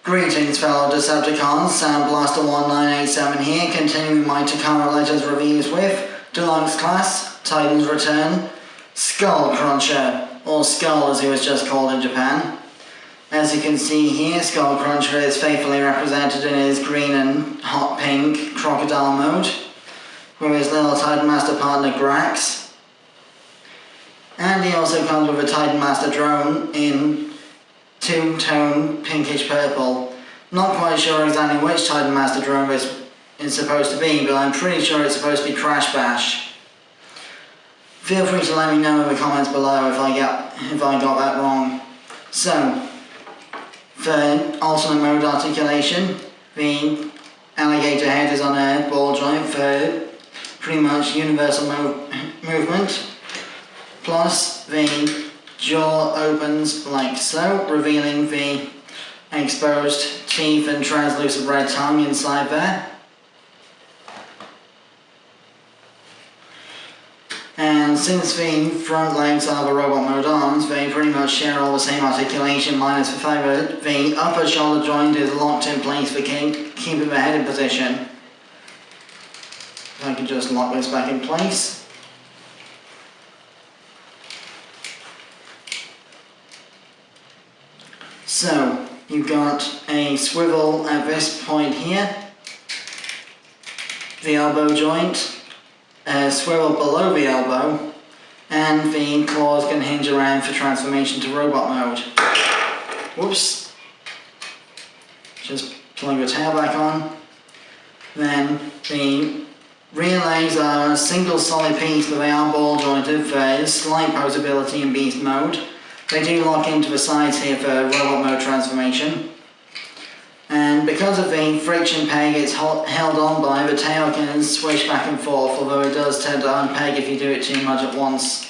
Greetings fellow Decepticons, Sound Blaster 1987 here, continuing my Takara Legends reviews with Deluxe Class, Titan's Return, Skullcruncher, or Skull as he was just called in Japan. As you can see here, Skullcruncher is faithfully represented in his green and hot pink crocodile mode, with his little Titan Master partner Grax. And he also comes with a Titan Master drone in two-tone pinkish purple. Not quite sure exactly which Titan Master drone is supposed to be, but I'm pretty sure it's supposed to be Crash Bash. Feel free to let me know in the comments below if I got that wrong. So, for alternate mode articulation, the alligator head is on a ball joint for pretty much universal movement, plus the jaw opens like so, revealing the exposed teeth and translucent red tongue inside there. And since the front legs are the robot mode arms, they pretty much share all the same articulation, minus the fact that the upper shoulder joint is locked in place for keeping the head in position. If I can just lock this back in place. So, you've got a swivel at this point here, the elbow joint, a swivel below the elbow, and the claws can hinge around for transformation to robot mode. Whoops. Just plug the tail back on. Then the rear legs are a single solid piece, but they are ball jointed for slight posability in beast mode. They do lock into the sides here for robot mode transformation. And because of the friction peg it's held on by, the tail can swish back and forth, although it does tend to unpeg if you do it too much at once.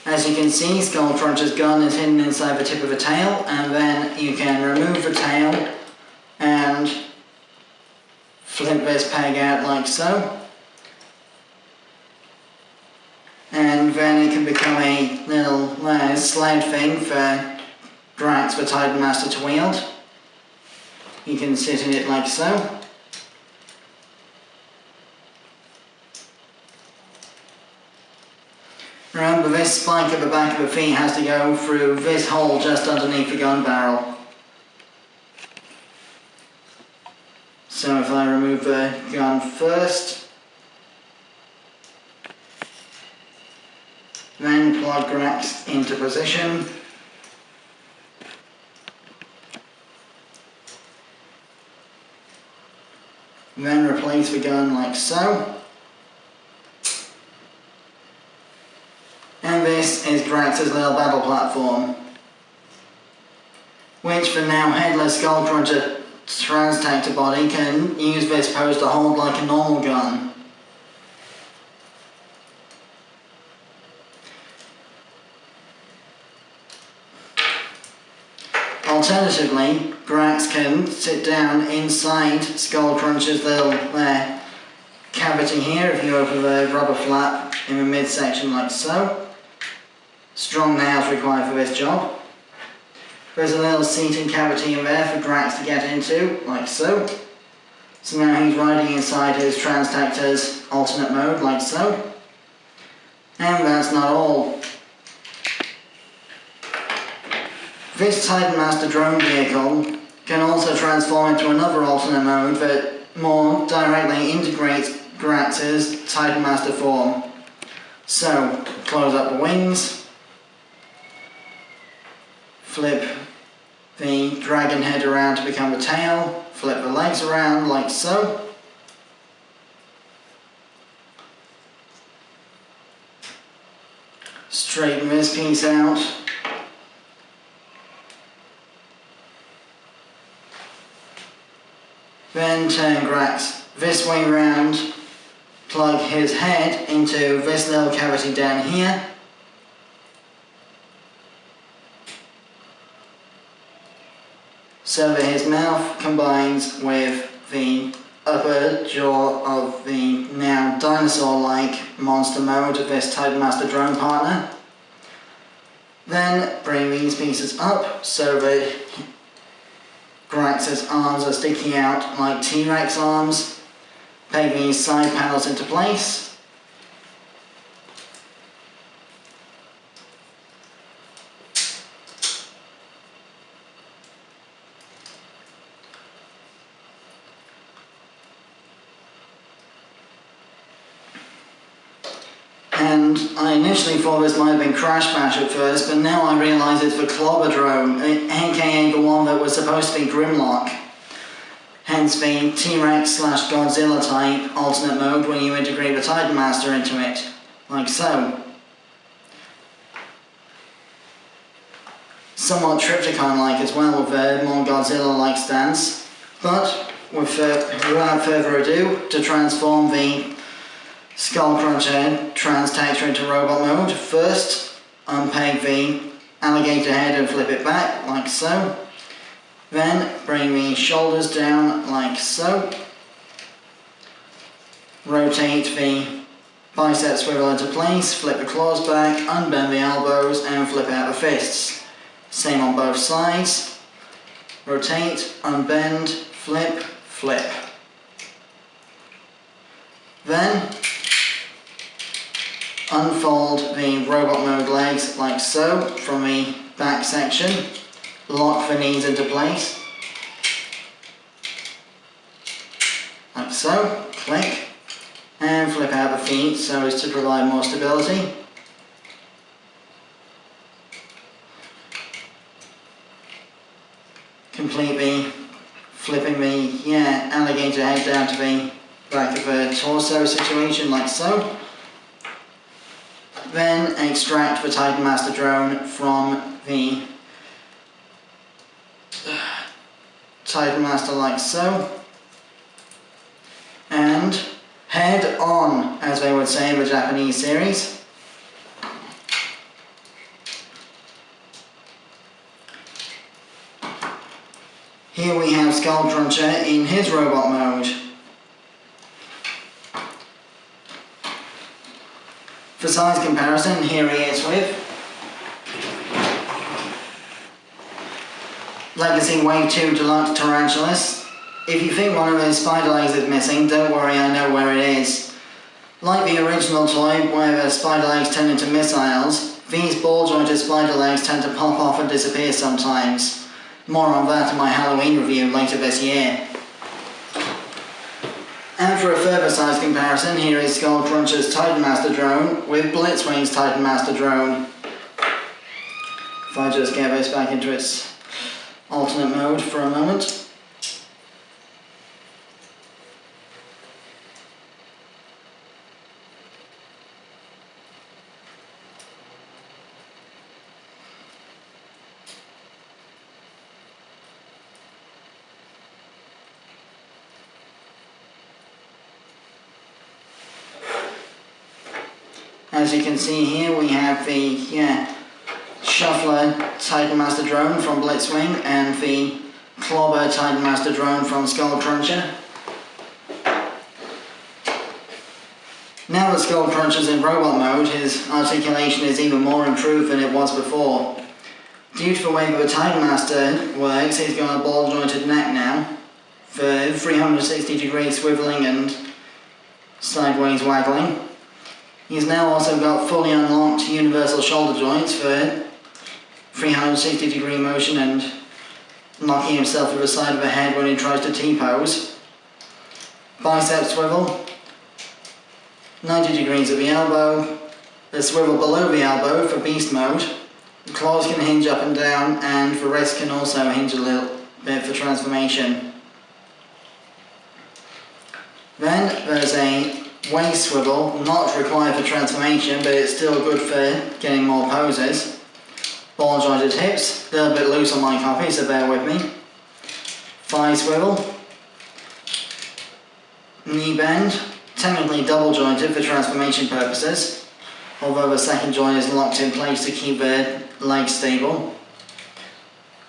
As you can see, Skullcruncher's gun is hidden inside the tip of the tail, and then you can remove the tail and flip this peg out like so. And then it can become a little sled thing for Grax, the Titan Master, to wield. You can sit in it like so. Remember, this spike at the back of the feet has to go through this hole just underneath the gun barrel. So if I remove the gun first, then plug Grax into position. Then replace the gun like so. And this is Grax's little battle platform, which the now headless Skullcruncher Transtactor body can use this pose to hold like a normal gun. Alternatively, Grax can sit down inside Skullcruncher's little cavity here if you open the rubber flap in the midsection like so. Strong nails required for this job. There's a little seating cavity in there for Grax to get into, like so. So now he's riding inside his Transtactor's alternate mode, like so. And that's not all. This Titan Master drone vehicle can also transform into another alternate mode that more directly integrates Grax's Titan Master form. So, close up the wings, flip the dragon head around to become the tail, flip the legs around like so. Straighten this piece out. Then turn Grax this way round, plug his head into this little cavity down here. So that his mouth combines with the upper jaw of the now dinosaur-like monster mode of this Titan Master drone partner. Then bring these pieces up so that Brax's arms are sticking out like T-Rex arms, pegging his side panels into place. And I initially thought this might have been Crash Bash at first, but now I realise it's the Clobber Drone, aka the one that was supposed to be Grimlock. Hence the T-Rex / Godzilla type alternate mode when you integrate the Titan Master into it, like so. Somewhat Triptychon-like as well, with a more Godzilla-like stance, but without further ado, to transform the Skullcruncher Trans-Texture into robot mode, first unpeg the alligator head and flip it back, like so. Then bring the shoulders down, like so. Rotate the bicep swivel into place, flip the claws back, unbend the elbows and flip out the fists. Same on both sides. Rotate, unbend, flip, flip. Then unfold the robot mode legs like so from the back section. Lock the knees into place. Like so. Click. And flip out the feet so as to provide more stability. Completely flipping the alligator head down to the back of the torso situation like so. Then extract the Titan Master drone from the Titan Master like so. And head on, as they would say in the Japanese series. Here we have Skullcruncher in his robot mode. For size comparison, here he is with Legacy Wave 2 Deluxe Tarantulas. If you think one of those spider legs is missing, don't worry, I know where it is. Like the original toy, where the spider legs turn into missiles, these ball jointed spider legs tend to pop off and disappear sometimes. More on that in my Halloween review later this year. And for a further size comparison, here is Skullcruncher's Titan Master drone with Blitzwing's Titan Master drone. If I just get this back into its alternate mode for a moment. As you can see here, we have the Shuffler Titan Master drone from Blitzwing and the Clobber Titan Master drone from Skullcruncher. Now that Skullcruncher's in robot mode, his articulation is even more improved than it was before. Due to the way that the Titan Master works, he's got a ball jointed neck now for 360 degree swiveling and sideways waggling. He's now also got fully unlocked universal shoulder joints for 360 degree motion and knocking himself to the side of the head when he tries to T-pose. Bicep swivel, 90 degrees at the elbow, the swivel below the elbow for beast mode. The claws can hinge up and down and the wrist can also hinge a little bit for transformation. Then there's a waist swivel, not required for transformation, but it's still good for getting more poses. Ball jointed hips, a little bit loose on my copy, so bear with me. Thigh swivel. Knee bend, technically double jointed for transformation purposes, although the second joint is locked in place to keep the legs stable.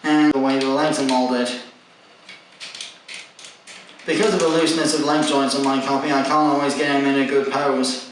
And the way the legs are moulded. Because of the looseness of leg joints on my copy, I can't always get him in a good pose.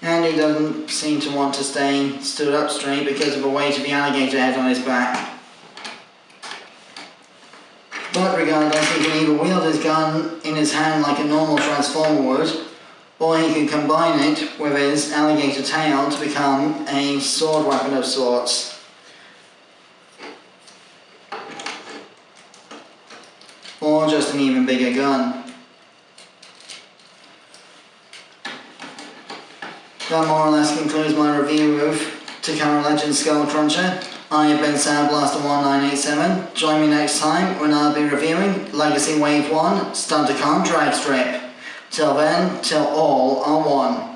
And really doesn't seem to want to stay stood up straight because of the weight of the alligator head on his back. But regardless, he can either wield his gun in his hand like a normal Transformer would, or he can combine it with his alligator tail to become a sword weapon of sorts. Or just an even bigger gun. That more or less concludes my review of Takara Legends Skullcruncher. I have been Sandblaster1987. Join me next time when I'll be reviewing Legacy Wave 1 Stunticon Drag Strip. Till then, till all are one.